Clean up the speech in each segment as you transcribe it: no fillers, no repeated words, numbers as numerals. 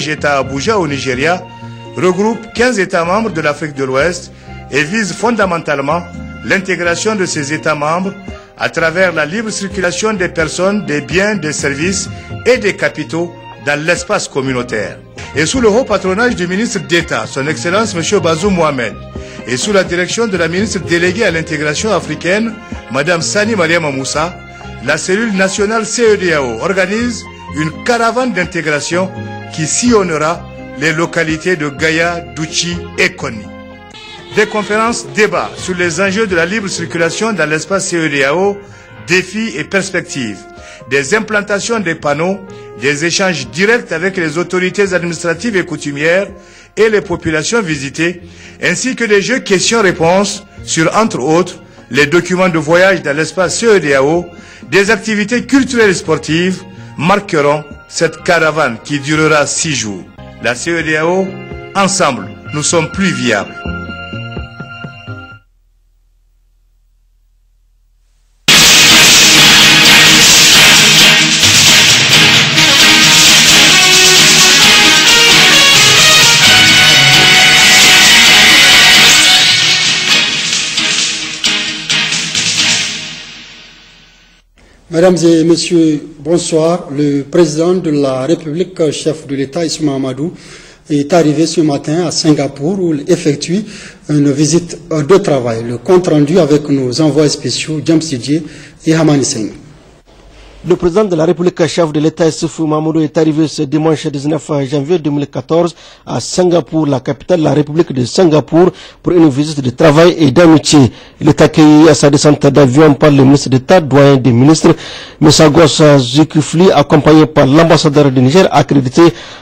États à Abuja au Nigeria regroupe 15 États membres de l'Afrique de l'Ouest et vise fondamentalement l'intégration de ces États membres à travers la libre circulation des personnes, des biens, des services et des capitaux dans l'espace communautaire. Et sous le haut patronage du ministre d'État, son Excellence M. Bazoum Mohamed, et sous la direction de la ministre déléguée à l'intégration africaine, Mme Sani Mariama Moussa, la cellule nationale CEDEAO organise une caravane d'intégration qui sillonnera les localités de Gaya, Douchi et Konni. Des conférences débats sur les enjeux de la libre circulation dans l'espace CEDEAO, défis et perspectives, des implantations des panneaux, des échanges directs avec les autorités administratives et coutumières et les populations visitées, ainsi que des jeux questions-réponses sur, entre autres, les documents de voyage dans l'espace CEDEAO, des activités culturelles et sportives marqueront cette caravane qui durera 6 jours. La CEDEAO, ensemble, nous sommes plus viables. Mesdames et messieurs, bonsoir. Le président de la République, chef de l'État, Issouma Amadou, est arrivé ce matin à Singapour où il effectue une visite de travail. Le compte rendu avec nos envoyés spéciaux, James Didier et Hamani Singh. Le président de la République, chef de l'État, Issoufou Mamadou, est arrivé ce dimanche 19 janvier 2014 à Singapour, la capitale de la République de Singapour, pour une visite de travail et d'amitié. Il est accueilli à sa descente d'avion par le ministre d'État, doyen des ministres, M. Agos Zulkifli, accompagné par l'ambassadeur du Niger accrédité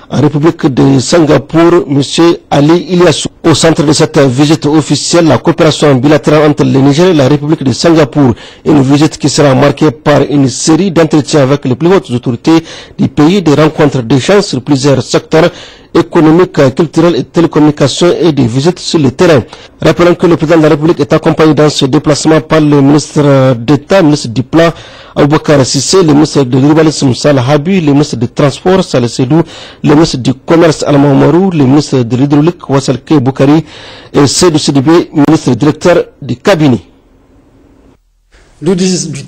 en République de Singapour, M. Ali Ilyassou. Au centre de cette visite officielle, la coopération bilatérale entre le Niger et la République de Singapour, une visite qui sera marquée par une série d'entretiens avec les plus hautes autorités du pays, des rencontres d'échanges sur plusieurs secteurs économiques, culturels et télécommunications et des visites sur le terrain. Rappelons que le président de la République est accompagné dans ce déplacement par le ministre d'État, ministre du Plan, Aboubakar Sissé, le ministre de l'Urbanisme, Salah Habi, le ministre des Transports, Saleh Sedou, le ministre du Commerce, Alma Omarou, le ministre de l'Hydraulique, Wassal Key Boukari, et Seydou Sidibé, ministre directeur du cabinet. Du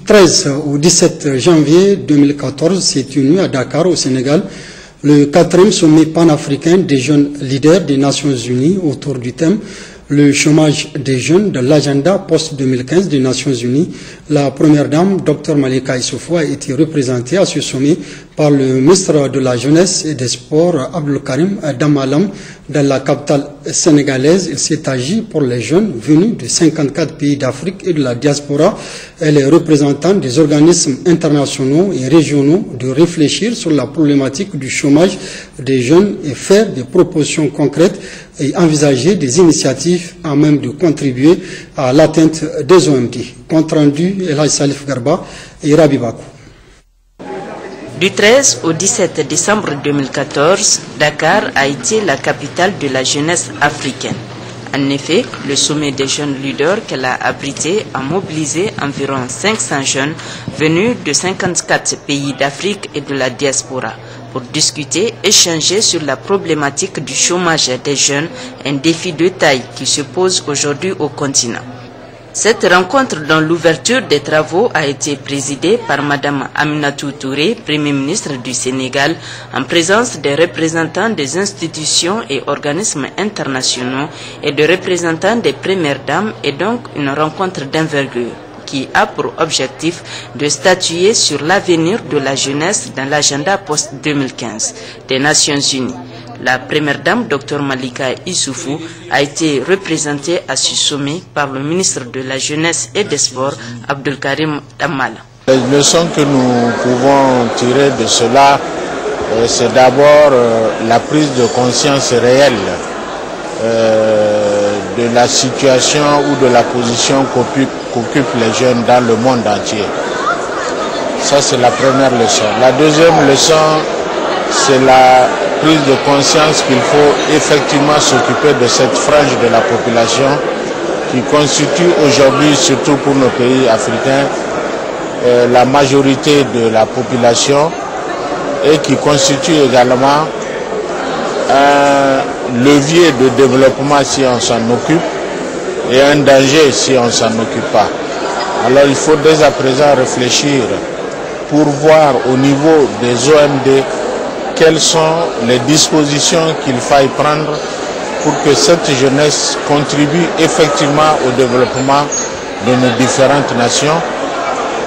13 au 17 janvier 2014 s'est tenu à Dakar, au Sénégal, le 4e sommet panafricain des jeunes leaders des Nations Unies autour du thème le chômage des jeunes de l'agenda post-2015 des Nations Unies. La première dame, Dr Malika Issoufou, a été représentée à ce sommet par le ministre de la Jeunesse et des Sports, Abdul Karim Damalam, dans la capitale sénégalaise. Il s'est agi pour les jeunes venus de 54 pays d'Afrique et de la diaspora et les représentants des organismes internationaux et régionaux de réfléchir sur la problématique du chômage des jeunes et faire des propositions concrètes et envisager des initiatives à même de contribuer à l'atteinte des OMD. Compte rendu, El Salif Garba et Rabi Bakou. Du 13 au 17 décembre 2014, Dakar a été la capitale de la jeunesse africaine. En effet, le sommet des jeunes leaders qu'elle a abrité a mobilisé environ 500 jeunes venus de 54 pays d'Afrique et de la diaspora pour discuter, échanger sur la problématique du chômage des jeunes, un défi de taille qui se pose aujourd'hui au continent. Cette rencontre dans l'ouverture des travaux a été présidée par Mme Aminatou Touré, Premier ministre du Sénégal, en présence des représentants des institutions et organismes internationaux et de représentants des premières dames, et donc une rencontre d'envergure qui a pour objectif de statuer sur l'avenir de la jeunesse dans l'agenda post-2015 des Nations Unies. La première dame, Dr Malika Issoufou, a été représentée à ce sommet par le ministre de la Jeunesse et des Sports, Abdul Karim Damalam. Les leçons que nous pouvons tirer de cela, c'est d'abord la prise de conscience réelle de la situation ou de la position qu'occupent les jeunes dans le monde entier. Ça, c'est la première leçon. La deuxième leçon, c'est la prise de conscience qu'il faut effectivement s'occuper de cette frange de la population qui constitue aujourd'hui, surtout pour nos pays africains, la majorité de la population et qui constitue également un levier de développement si on s'en occupe et un danger si on ne s'en occupe pas. Alors il faut dès à présent réfléchir pour voir au niveau des OMD quelles sont les dispositions qu'il faille prendre pour que cette jeunesse contribue effectivement au développement de nos différentes nations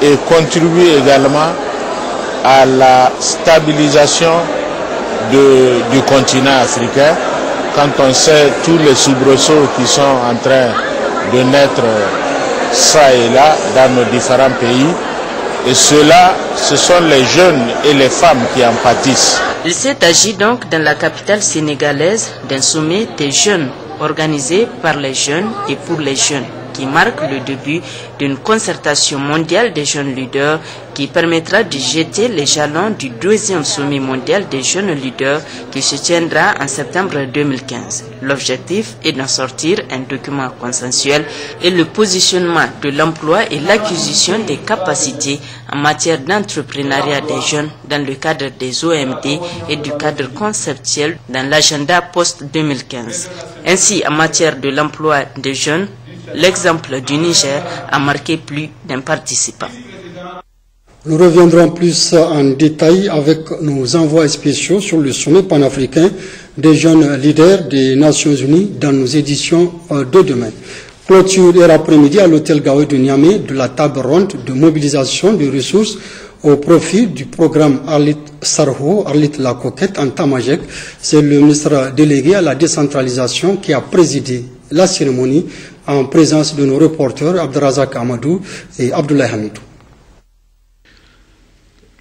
et contribue également à la stabilisation du continent africain, quand on sait tous les soubresauts qui sont en train de naître ça et là dans nos différents pays. Et cela, ce sont les jeunes et les femmes qui en pâtissent. Il s'est agi donc dans la capitale sénégalaise d'un sommet des jeunes organisé par les jeunes et pour les jeunes, qui marque le début d'une concertation mondiale des jeunes leaders qui permettra de jeter les jalons du deuxième sommet mondial des jeunes leaders qui se tiendra en septembre 2015. L'objectif est d'en sortir un document consensuel et le positionnement de l'emploi et l'acquisition des capacités en matière d'entrepreneuriat des jeunes dans le cadre des OMD et du cadre conceptuel dans l'agenda post-2015. Ainsi, en matière de l'emploi des jeunes, l'exemple du Niger a marqué plus d'un participant. Nous reviendrons plus en détail avec nos envois spéciaux sur le sommet panafricain des jeunes leaders des Nations Unies dans nos éditions de demain. Clôture hier après-midi à l'hôtel Gaoué de Niamey de la table ronde de mobilisation des ressources au profit du programme Arlit Sarho, Arlit la Coquette en Tamajek. C'est le ministre délégué à la décentralisation qui a présidé la cérémonie en présence de nos reporters Abdelrazak Amadou et Abdoulaye Hamidou.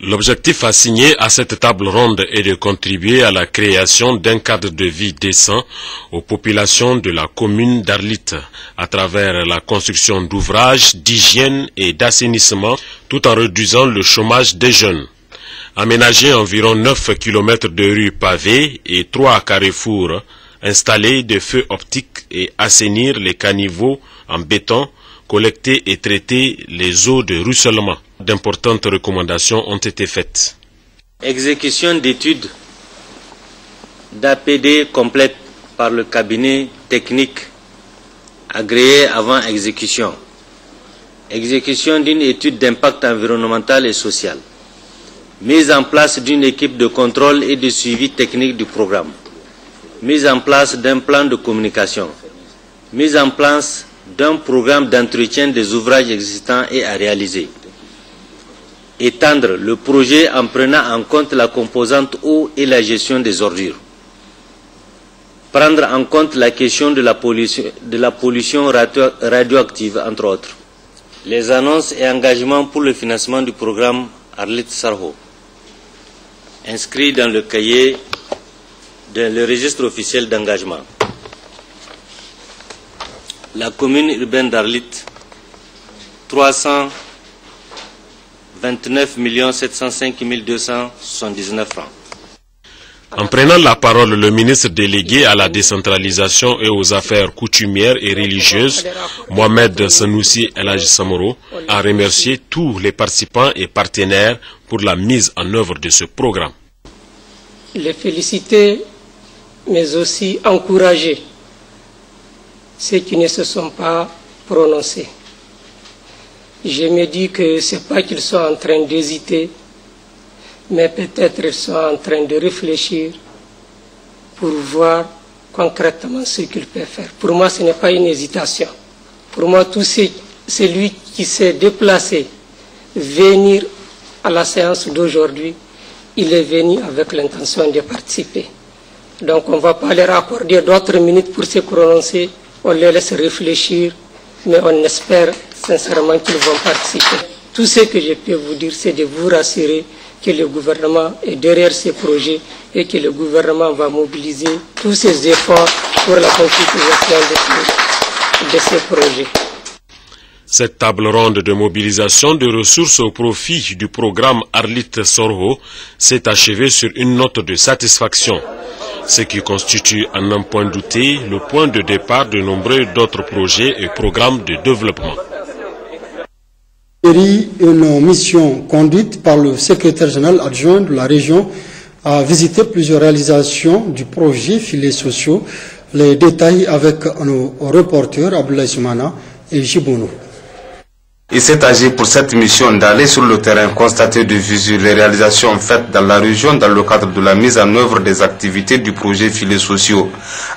L'objectif assigné à cette table ronde est de contribuer à la création d'un cadre de vie décent aux populations de la commune d'Arlit à travers la construction d'ouvrages d'hygiène et d'assainissement tout en réduisant le chômage des jeunes. Aménager environ 9 km de rues pavées et 3 carrefours, installer des feux optiques et assainir les caniveaux en béton, collecter et traiter les eaux de ruissellement. D'importantes recommandations ont été faites. Exécution d'études d'APD complète par le cabinet technique agréé avant exécution. Exécution d'une étude d'impact environnemental et social. Mise en place d'une équipe de contrôle et de suivi technique du programme. Mise en place d'un plan de communication. Mise en place d'un programme d'entretien des ouvrages existants et à réaliser. Étendre le projet en prenant en compte la composante eau et la gestion des ordures. Prendre en compte la question de la pollution radioactive, entre autres. Les annonces et engagements pour le financement du programme Arlit Sarho, inscrits dans le cahier dans le registre officiel d'engagement. La commune urbaine d'Arlit, 329 705 279 francs. En prenant la parole, le ministre délégué à la décentralisation et aux affaires coutumières et religieuses, Mohamed Sanoussi El Hadji Samoro, a remercié tous les participants et partenaires pour la mise en œuvre de ce programme. Les féliciter, mais aussi encourager ceux qui ne se sont pas prononcés. Je me dis que ce n'est pas qu'ils sont en train d'hésiter, mais peut-être ils sont en train de réfléchir pour voir concrètement ce qu'ils peuvent faire. Pour moi, ce n'est pas une hésitation. Pour moi, celui qui s'est déplacé, venir à la séance d'aujourd'hui, il est venu avec l'intention de participer. Donc on ne va pas leur accorder d'autres minutes pour se prononcer, on les laisse réfléchir, mais on espère sincèrement qu'ils vont participer. Tout ce que je peux vous dire, c'est de vous rassurer que le gouvernement est derrière ces projets et que le gouvernement va mobiliser tous ses efforts pour la concrétisation de ces projets. Cette table ronde de mobilisation de ressources au profit du programme Arlit Sarho s'est achevée sur une note de satisfaction, ce qui constitue à n'en point douter le point de départ de nombreux d'autres projets et programmes de développement. Une mission conduite par le secrétaire général adjoint de la région a visité plusieurs réalisations du projet Filets sociaux. Les détails avec nos reporters Abdoulaye Soumana et Jibounou. Il s'est agi pour cette mission d'aller sur le terrain constater de visu les réalisations faites dans la région dans le cadre de la mise en œuvre des activités du projet Filets sociaux.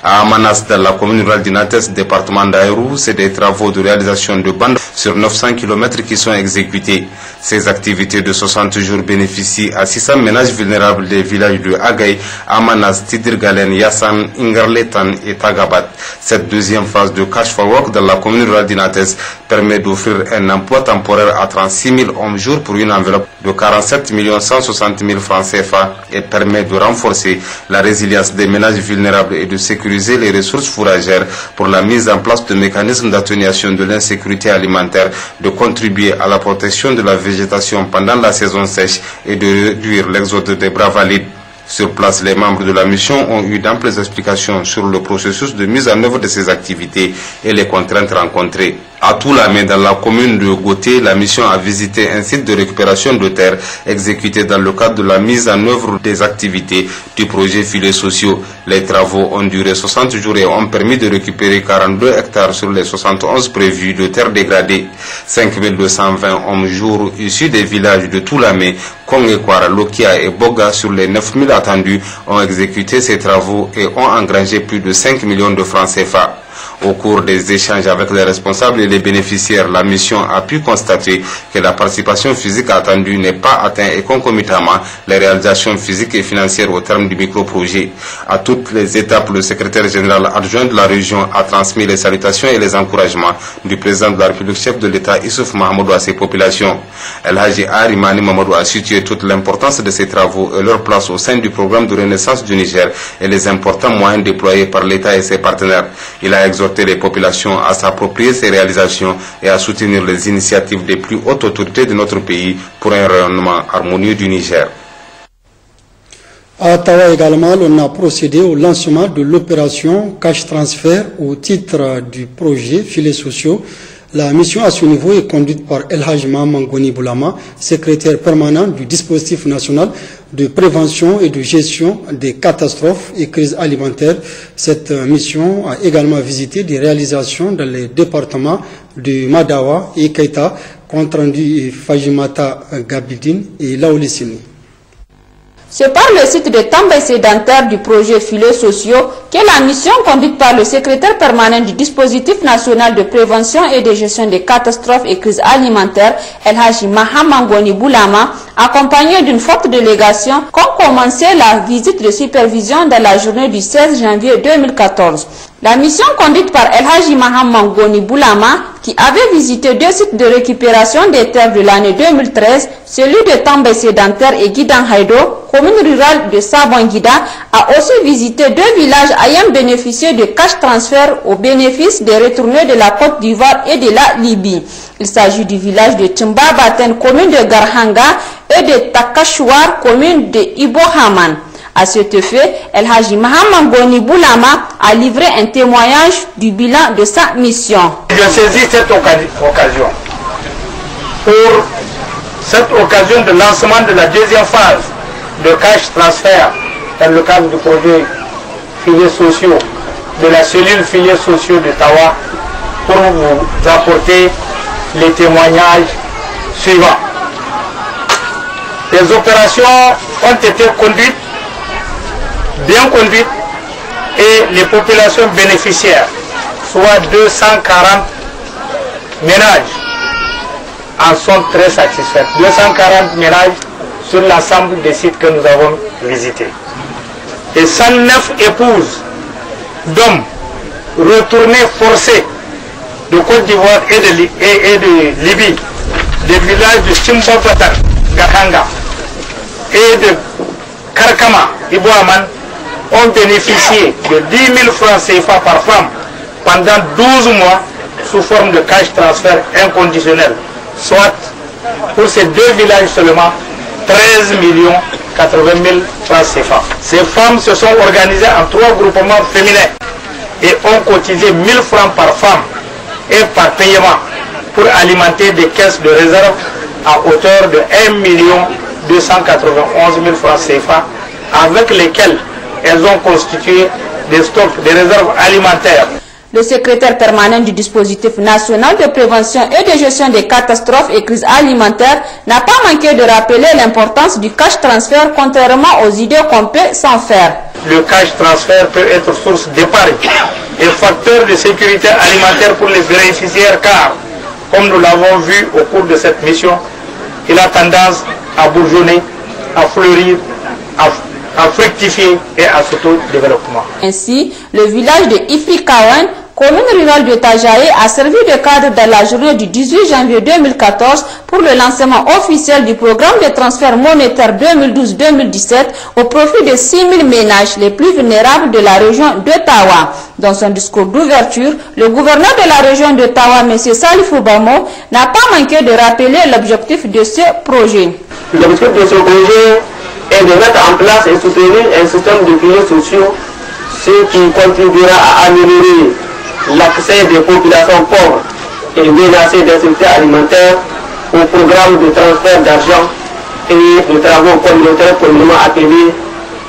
À Amanas, dans la commune rurale d'Inates, département d'Aïrou, c'est des travaux de réalisation de bandes sur 900 km qui sont exécutés. Ces activités de 60 jours bénéficient à 600 ménages vulnérables des villages de Agaï, Amanas, Tidirgalen, Yassan, Ingarletan et Tagabat. Cette deuxième phase de Cash for Work dans la commune rurale d'Inates permet d'offrir un emploi temporaire à 36 000 hommes jour pour une enveloppe de 47 160 000 francs CFA et permet de renforcer la résilience des ménages vulnérables et de sécuriser les ressources fourragères pour la mise en place de mécanismes d'atténuation de l'insécurité alimentaire, de contribuer à la protection de la végétation pendant la saison sèche et de réduire l'exode des bras valides. Sur place, les membres de la mission ont eu d'amples explications sur le processus de mise en œuvre de ces activités et les contraintes rencontrées. À Toulamé, dans la commune de Gauthier, la mission a visité un site de récupération de terre exécuté dans le cadre de la mise en œuvre des activités du projet Filets sociaux. Les travaux ont duré 60 jours et ont permis de récupérer 42 hectares sur les 71 prévus de terres dégradées. 5220 hommes jour issus des villages de Toulamé, Kongekwara, Lokia et Boga sur les 9000 attendus ont exécuté ces travaux et ont engrangé plus de 5 millions de francs CFA. Au cours des échanges avec les responsables et les bénéficiaires, la mission a pu constater que la participation physique attendue n'est pas atteinte et concomitamment les réalisations physiques et financières au terme du micro-projet. À toutes les étapes, le secrétaire général adjoint de la région a transmis les salutations et les encouragements du président de la République, chef de l'État Issouf Mahamadou à ses populations. El Haji Arimani Mamadou a situé toute l'importance de ces travaux et leur place au sein du programme de renaissance du Niger et les importants moyens déployés par l'État et ses partenaires. Il a exhorté les populations à s'approprier ces réalisations et à soutenir les initiatives des plus hautes autorités de notre pays pour un rayonnement harmonieux du Niger. À Tawa également, on a procédé au lancement de l'opération Cash Transfert au titre du projet Filets sociaux. La mission à ce niveau est conduite par El Hadj Mangoni Boulama, secrétaire permanent du dispositif national de prévention et de gestion des catastrophes et crises alimentaires. Cette mission a également visité des réalisations dans les départements de Madawa et Keita, compte rendu Fajimata Gabidine et Laolissini. C'est par le site de Tambay sédentaire du projet Filets sociaux que la mission conduite par le secrétaire permanent du dispositif national de prévention et de gestion des catastrophes et crises alimentaires, El Hadji Mahamangoni Boulama, accompagné d'une forte délégation, ont commencé la visite de supervision dans la journée du 16 janvier 2014. La mission conduite par El Hadji Mahamangoni Boulama, qui avait visité deux sites de récupération des terres de l'année 2013, celui de Tambay sédentaire et Guidan Haïdo, commune rurale de Sabangida, a aussi visité deux villages ayant bénéficié de cash transfert au bénéfice des retournés de la Côte d'Ivoire et de la Libye. Il s'agit du village de Timbabaten, commune de Garhanga, et de Takashouar, commune de Ibohaman. À cet effet, El Hadji Mahamangoni Boulama a livré un témoignage du bilan de sa mission. Je saisis cette occasion pour cette occasion de lancement de la deuxième phase de cash transfert dans le cadre du projet Filets sociaux de la cellule Filets sociaux de Tawa pour vous apporter les témoignages suivants. Les opérations ont été conduites, bien conduites, et les populations bénéficiaires, soit 240 ménages, en sont très satisfaits. 240 ménages sur l'ensemble des sites que nous avons visités. Et 109 épouses d'hommes retournés forcés de Côte d'Ivoire et de Libye, des villages de Chimbabatan, Gahanga et de Karkama, Iboaman, ont bénéficié de 10 000 francs CFA par femme pendant 12 mois sous forme de cash transfert inconditionnel, soit pour ces deux villages seulement 13 80 000 francs CFA. Ces femmes se sont organisées en 3 groupements féminins et ont cotisé 1 000 francs par femme et par paiement pour alimenter des caisses de réserve à hauteur de 1 291 000 francs CFA avec lesquels elles ont constitué des stocks, des réserves alimentaires. Le secrétaire permanent du dispositif national de prévention et de gestion des catastrophes et crises alimentaires n'a pas manqué de rappeler l'importance du cash transfert contrairement aux idées qu'on peut s'en faire. Le cash transfert peut être source d'épargne et facteur de sécurité alimentaire pour les bénéficiaires car, comme nous l'avons vu au cours de cette mission, il a tendance à bourgeonner, à fleurir, à fructifier et à s'auto-développement. Ainsi, le village de Ifrikawan, commune rurale de Tajaye, a servi de cadre dans la journée du 18 janvier 2014 pour le lancement officiel du programme de transfert monétaire 2012-2017 au profit de 6 000 ménages les plus vulnérables de la région de Tawa. Dans son discours d'ouverture, le gouverneur de la région de Tawa, M. Salifou Bamo, n'a pas manqué de rappeler l'objectif de ce projet. L'objectif de ce projet est de mettre en place et soutenir un système de filets sociaux, ce qui contribuera à améliorer l'accès des populations pauvres et menacées d'insécurité alimentaire au programme de transfert d'argent et de travaux communautaires communément appelés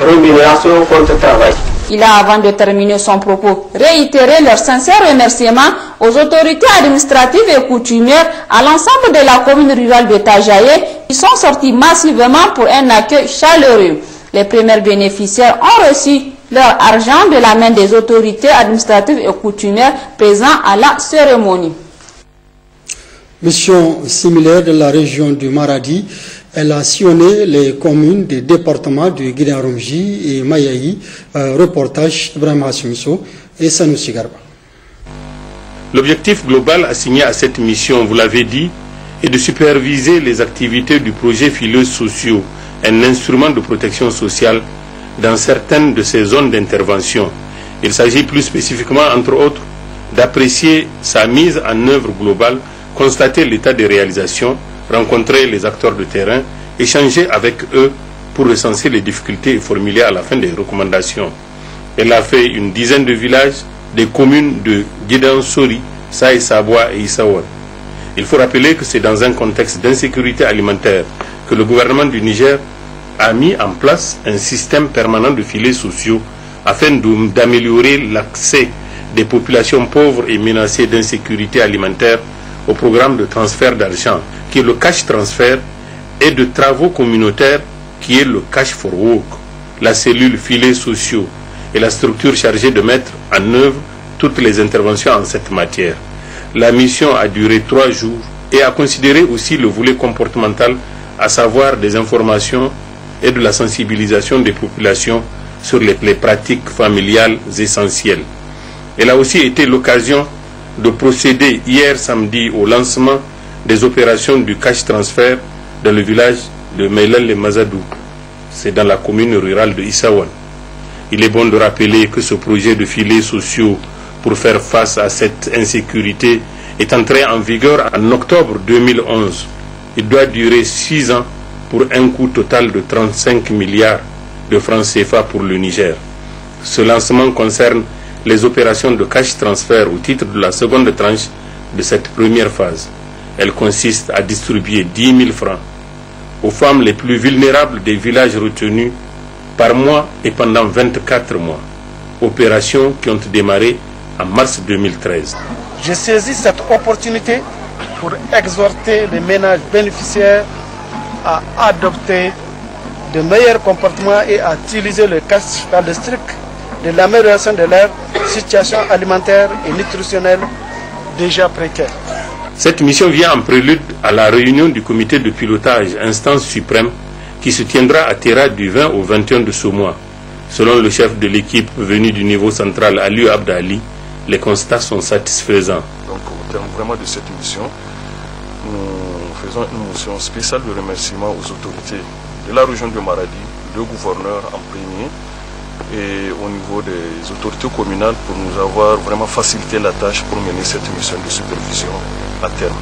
rémunération contre travail. Il a, avant de terminer son propos, réitéré leur sincère remerciement aux autorités administratives et coutumières, à l'ensemble de la commune rurale de Tajaye, qui sont sortis massivement pour un accueil chaleureux. Les premiers bénéficiaires ont reçu leur argent de la main des autorités administratives et coutumières présents à la cérémonie. Mission similaire de la région du Maradi, elle a sillonné les communes des départements de Guidarumji et Mayaï. Reportage Ibrahim Hassimiso et Sanoussi Garba. L'objectif global assigné à cette mission, vous l'avez dit, est de superviser les activités du projet Fileux sociaux, un instrument de protection sociale dans certaines de ces zones d'intervention. Il s'agit plus spécifiquement, entre autres, d'apprécier sa mise en œuvre globale, constater l'état de réalisation, rencontrer les acteurs de terrain, échanger avec eux pour recenser les difficultés et formuler à la fin des recommandations. Elle a fait une dizaine de villages, des communes de Guidansori, Saï Saboua et Issaouan. Il faut rappeler que c'est dans un contexte d'insécurité alimentaire que le gouvernement du Niger a mis en place un système permanent de filets sociaux afin d'améliorer l'accès des populations pauvres et menacées d'insécurité alimentaire au programme de transfert d'argent, qui est le cash transfert, et de travaux communautaires, qui est le cash for work, la cellule filets sociaux et la structure chargée de mettre en œuvre toutes les interventions en cette matière. La mission a duré 3 jours et a considéré aussi le volet comportemental, à savoir des informations et de la sensibilisation des populations sur les pratiques familiales essentielles. Elle a aussi été l'occasion de procéder hier samedi au lancement des opérations du cash transfert dans le village de Meilel-le-Mazadou. C'est dans la commune rurale de Issaouan. Il est bon de rappeler que ce projet de filets sociaux pour faire face à cette insécurité est entré en vigueur en octobre 2011. Il doit durer 6 ans pour un coût total de 35 milliards de francs CFA pour le Niger. Ce lancement concerne les opérations de cash transfert au titre de la seconde tranche de cette première phase. Elle consiste à distribuer 10 000 francs aux femmes les plus vulnérables des villages retenus par mois et pendant 24 mois. Opérations qui ont démarré en mars 2013. J'ai saisi cette opportunité pour exhorter les ménages bénéficiaires à adopter de meilleurs comportements et à utiliser le cash dans le strict de l'amélioration de leur situation alimentaire et nutritionnelle déjà précaire. Cette mission vient en prélude à la réunion du comité de pilotage instance suprême qui se tiendra à Terra du 20 au 21 de ce mois. Selon le chef de l'équipe venu du niveau central, Aliou Abdali, les constats sont satisfaisants. Donc au terme vraiment de cette mission, nous faisons une motion spéciale de remerciement aux autorités de la région de Maradi, le gouverneur en premier, et au niveau des autorités communales pour nous avoir vraiment facilité la tâche pour mener cette mission de supervision à terme.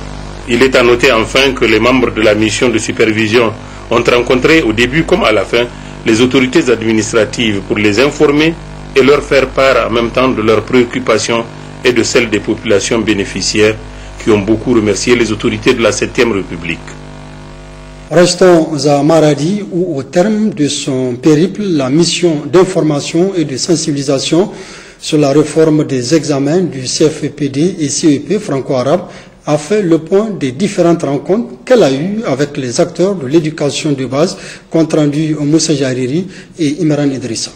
Il est à noter enfin que les membres de la mission de supervision ont rencontré au début comme à la fin les autorités administratives pour les informer et leur faire part en même temps de leurs préoccupations et de celles des populations bénéficiaires qui ont beaucoup remercié les autorités de la 7e République. Restons à Maradi où, au terme de son périple, la mission d'information et de sensibilisation sur la réforme des examens du CFEPD et CEP franco-arabe a fait le point des différentes rencontres qu'elle a eues avec les acteurs de l'éducation de base, compte rendu Moussa Jariri et Imran Idrissa.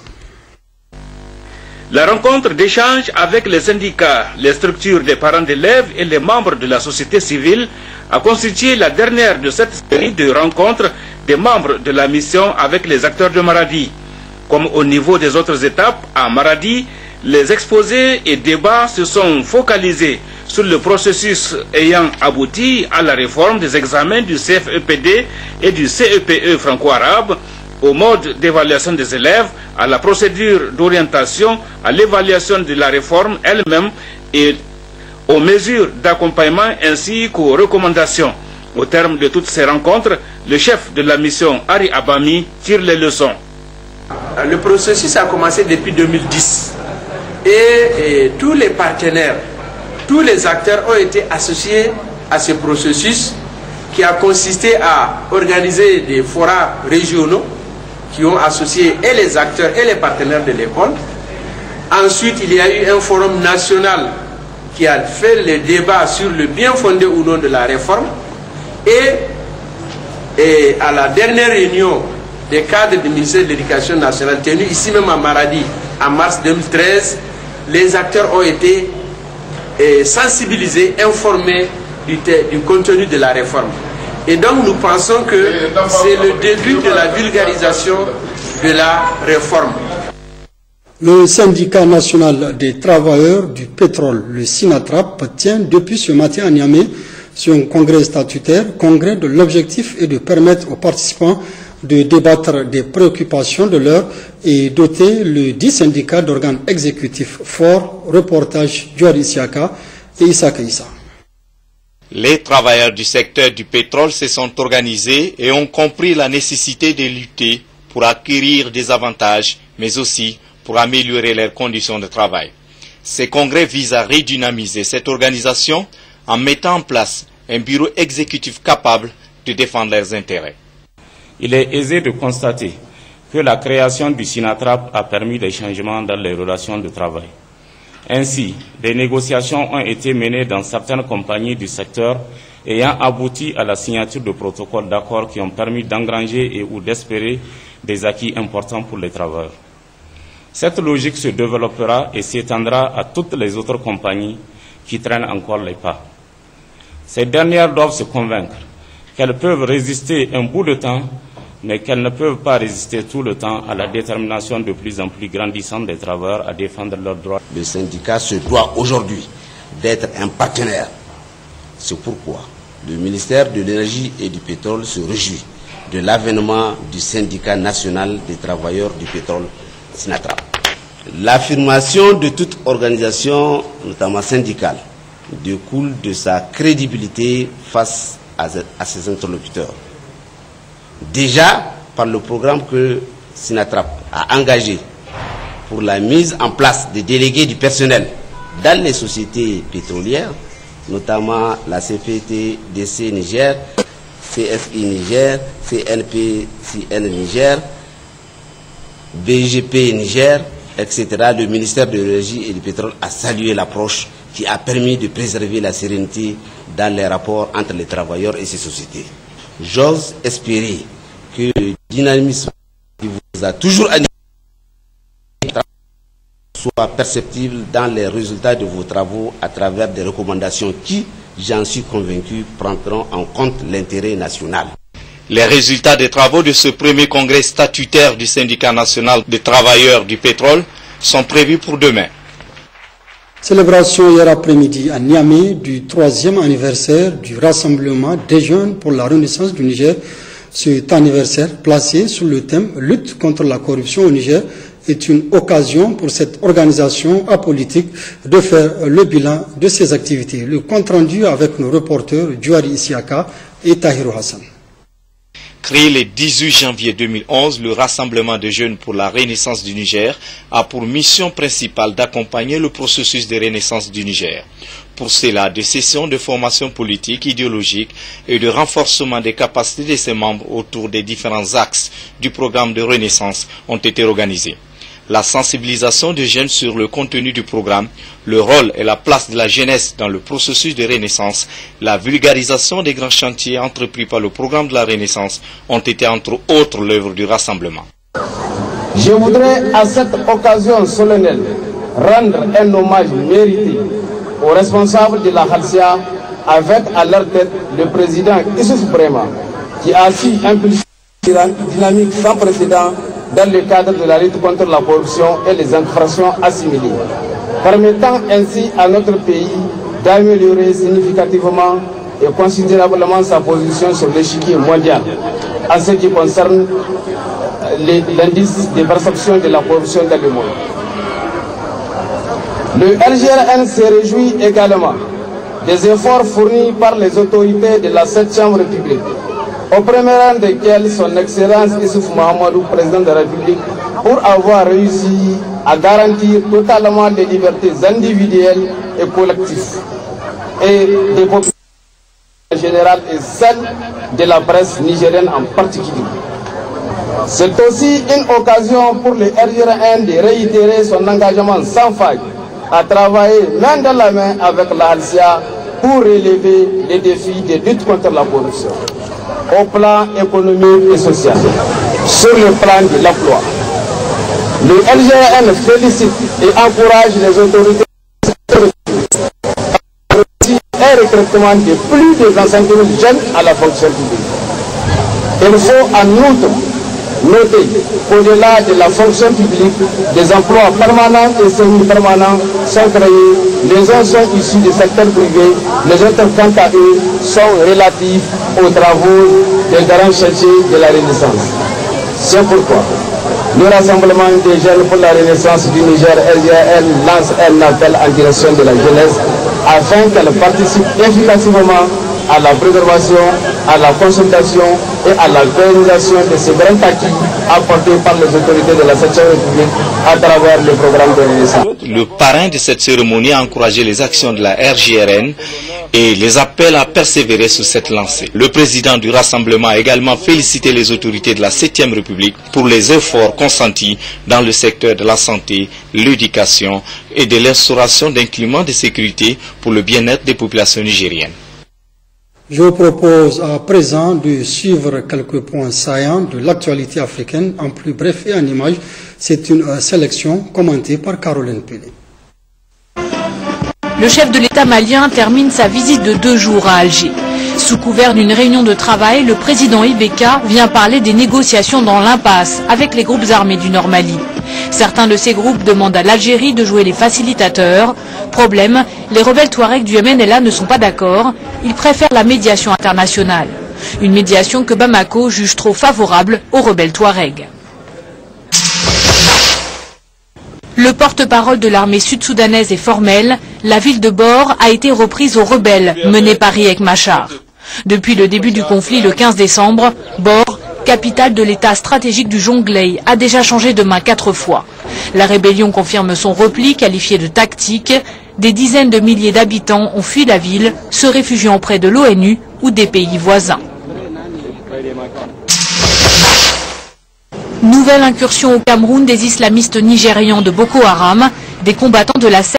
La rencontre d'échange avec les syndicats, les structures des parents d'élèves et les membres de la société civile a constitué la dernière de cette série de rencontres des membres de la mission avec les acteurs de Maradi. Comme au niveau des autres étapes, à Maradi, les exposés et débats se sont focalisés sur le processus ayant abouti à la réforme des examens du CFEPD et du CEPE franco-arabe, au mode d'évaluation des élèves, à la procédure d'orientation, à l'évaluation de la réforme elle-même et aux mesures d'accompagnement ainsi qu'aux recommandations. Au terme de toutes ces rencontres, le chef de la mission, Ari Abami, tire les leçons. Le processus a commencé depuis 2010 et tous les partenaires, tous les acteurs ont été associés à ce processus qui a consisté à organiser des forats régionaux qui ont associé et les acteurs et les partenaires de l'école. Ensuite, il y a eu un forum national qui a fait le débat sur le bien fondé ou non de la réforme. Et à la dernière réunion des cadres du ministère de l'Éducation nationale tenue ici même à Maradi en mars 2013, les acteurs ont été sensibilisés, informés du contenu de la réforme. Et donc nous pensons que c'est le début de la vulgarisation de la réforme. Le syndicat national des travailleurs du pétrole, le SINATRAP, tient depuis ce matin à Niamey sur un congrès statutaire, congrès dont l'objectif est de permettre aux participants de débattre des préoccupations de l'heure et doter le dit syndicat d'organes exécutifs forts. Reportage Djouari Siaka et Issa Kaissa. Les travailleurs du secteur du pétrole se sont organisés et ont compris la nécessité de lutter pour acquérir des avantages, mais aussi pour améliorer leurs conditions de travail. Ce congrès vise à redynamiser cette organisation en mettant en place un bureau exécutif capable de défendre leurs intérêts. Il est aisé de constater que la création du SINATRAP a permis des changements dans les relations de travail. Ainsi, des négociations ont été menées dans certaines compagnies du secteur ayant abouti à la signature de protocoles d'accord qui ont permis d'engranger et ou d'espérer des acquis importants pour les travailleurs. Cette logique se développera et s'étendra à toutes les autres compagnies qui traînent encore les pas. Ces dernières doivent se convaincre qu'elles peuvent résister un bout de temps, mais qu'elles ne peuvent pas résister tout le temps à la détermination de plus en plus grandissante des travailleurs à défendre leurs droits. Le syndicat se doit aujourd'hui d'être un partenaire. C'est pourquoi le ministère de l'Énergie et du Pétrole se réjouit de l'avènement du syndicat national des travailleurs du pétrole, SINATRAP. L'affirmation de toute organisation, notamment syndicale, découle de sa crédibilité face à ses interlocuteurs. Déjà, par le programme que SINATRAP a engagé pour la mise en place des délégués du personnel dans les sociétés pétrolières, notamment la CPTDC Niger, CSI Niger, CNPCN Niger, BGP Niger, etc. Le ministère de l'Énergie et du Pétrole a salué l'approche qui a permis de préserver la sérénité dans les rapports entre les travailleurs et ces sociétés. J'ose espérer que le dynamisme qui vous a toujours animé soit perceptible dans les résultats de vos travaux à travers des recommandations qui, j'en suis convaincu, prendront en compte l'intérêt national. Les résultats des travaux de ce premier congrès statutaire du syndicat national des travailleurs du pétrole sont prévus pour demain. Célébration hier après-midi à Niamey du 3e anniversaire du rassemblement des jeunes pour la renaissance du Niger. Cet anniversaire placé sous le thème « Lutte contre la corruption au Niger » est une occasion pour cette organisation apolitique de faire le bilan de ses activités. Le compte rendu avec nos reporters Djouari Isiaka et Tahirou Hassan. Créé le 18 janvier 2011, le Rassemblement des jeunes pour la renaissance du Niger a pour mission principale d'accompagner le processus de renaissance du Niger. Pour cela, des sessions de formation politique, idéologique et de renforcement des capacités de ses membres autour des différents axes du programme de renaissance ont été organisées. La sensibilisation des jeunes sur le contenu du programme, le rôle et la place de la jeunesse dans le processus de renaissance, la vulgarisation des grands chantiers entrepris par le programme de la renaissance ont été entre autres l'œuvre du rassemblement. Je voudrais à cette occasion solennelle rendre un hommage mérité aux responsables de la Halcia avec à leur tête le président Issoufou Brema qui a su impulser une dynamique sans précédent dans le cadre de la lutte contre la corruption et les infractions assimilées, permettant ainsi à notre pays d'améliorer significativement et considérablement sa position sur l'échiquier mondial en ce qui concerne l'indice de perception de la corruption dans le monde. Le LGRN se réjouit également des efforts fournis par les autorités de la 7e Chambre République, au premier rang desquels son Excellence Issoufou Mahamadou, président de la République, pour avoir réussi à garantir totalement les libertés individuelles et collectives et des populations en général et celles de la presse nigérienne en particulier. C'est aussi une occasion pour le RGRN de réitérer son engagement sans faille à travailler main dans la main avec la Halcia pour relever les défis de lutte contre la corruption au plan économique et social. Sur le plan de l'emploi, le LGRN félicite et encourage les autorités un recrutement de plus de 25 000 jeunes à la fonction publique. Il faut en outre noter qu'au-delà de la fonction publique, des emplois permanents et semi-permanents sont créés. Les uns sont issus du secteur privé, les autres, quant à eux, sont relatifs aux travaux des grands chantiers de la Renaissance. C'est pourquoi le Rassemblement des jeunes pour la Renaissance du Niger, RGRN, lance un appel en direction de la jeunesse afin qu'elle participe efficacement à la préservation, à la consultation et à la réalisation de ces grands acquis apportés par les autorités de la 7e République à travers le programme de Renaissance. Le parrain de cette cérémonie a encouragé les actions de la RGRN et les appels à persévérer sur cette lancée. Le président du Rassemblement a également félicité les autorités de la 7e République pour les efforts consentis dans le secteur de la santé, l'éducation et de l'instauration d'un climat de sécurité pour le bien-être des populations nigériennes. Je vous propose à présent de suivre quelques points saillants de l'actualité africaine en plus bref et en images. C'est une sélection commentée par Caroline Pelé. Le chef de l'État malien termine sa visite de 2 jours à Alger. Sous couvert d'une réunion de travail, le président Ibeka vient parler des négociations dans l'impasse avec les groupes armés du Nord Mali. Certains de ces groupes demandent à l'Algérie de jouer les facilitateurs. Problème, les rebelles Touaregs du MNLA ne sont pas d'accord. Ils préfèrent la médiation internationale. Une médiation que Bamako juge trop favorable aux rebelles Touaregs. Le porte-parole de l'armée sud-soudanaise est formel. La ville de Bor a été reprise aux rebelles menés par Riek Machar. Depuis le début du conflit le 15 décembre, Bor, capitale de l'état stratégique du Jonglei, a déjà changé de main 4 fois. La rébellion confirme son repli qualifié de tactique. Des dizaines de milliers d'habitants ont fui la ville, se réfugiant auprès de l'ONU ou des pays voisins. Nouvelle incursion au Cameroun des islamistes nigérians de Boko Haram. Des combattants de la